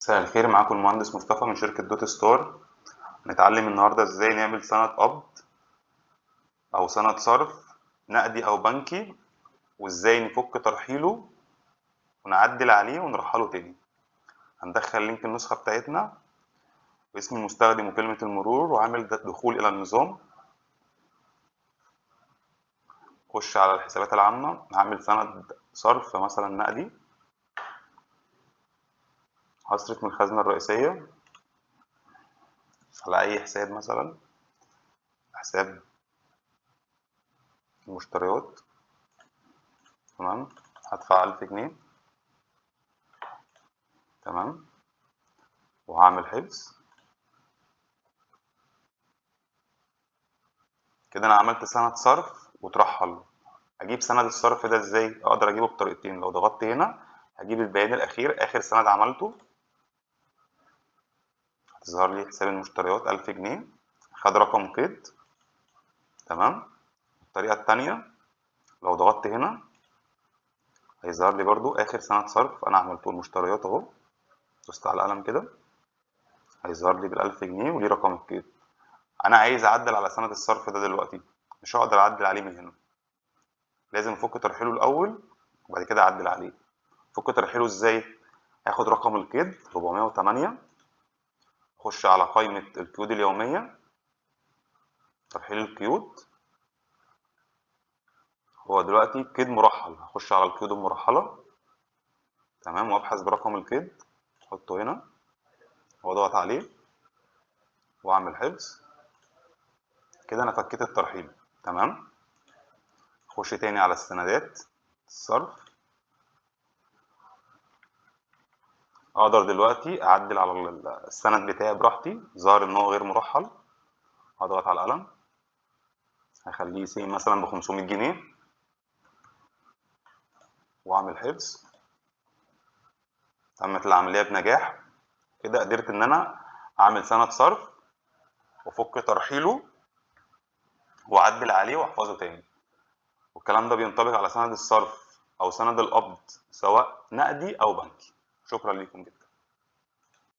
مساء الخير، معاكم المهندس مصطفى من شركة دوت ستار. هنتعلم النهاردة ازاي نعمل سند قبض أو سند صرف نقدي أو بنكي، وازاي نفك ترحيله ونعدل عليه ونرحله تاني. هندخل لينك النسخة بتاعتنا واسم المستخدم وكلمة المرور وعامل دخول إلى النظام. خش على الحسابات العامة، هعمل سند صرف مثلا نقدي، هصرف من الخزنة الرئيسية على أي حساب، مثلا حساب المشتريات. تمام، هدفع 1000 جنيه. تمام، وهعمل حفظ. كده انا عملت سند صرف وترحل. اجيب سند الصرف ده ازاي؟ اقدر اجيبه بطريقتين. لو ضغطت هنا هجيب البيان الاخير، اخر سند عملته، هتظهر لي حساب المشتريات 1000 جنيه، خد رقم قيد. تمام. الطريقة التانية، لو ضغطت هنا هيظهر لي برضو اخر سند صرف انا عملته، المشتريات اهو. دوست على القلم كده هيظهر لي بال1000 جنيه وليه رقم القيد. انا عايز اعدل على سند الصرف ده دلوقتي، مش هقدر اعدل عليه من هنا، لازم افك ترحيله الاول وبعد كده اعدل عليه. فك ترحيله ازاي؟ هاخد رقم القيد 408، اخش على قائمة القيود اليومية، ترحيل القيود. هو دلوقتي قيد مرحل، هخش على القيود المرحلة. تمام، وابحث برقم القيد، احطه هنا واضغط عليه واعمل حفظ. كده انا فكيت الترحيل. تمام. اخش تاني على السندات الصرف، اقدر دلوقتي اعدل على السند بتاعي براحتي. ظهر ان هو غير مرحل، هضغط على القلم هخليه سي مثلا ب 500 جنيه واعمل حفظ. تمت العملية بنجاح. كده قدرت ان انا اعمل سند صرف وافك ترحيله واعدل عليه واحفظه تاني. والكلام ده بينطبق على سند الصرف او سند القبض، سواء نقدي او بنكي. شكرا لكم جدا.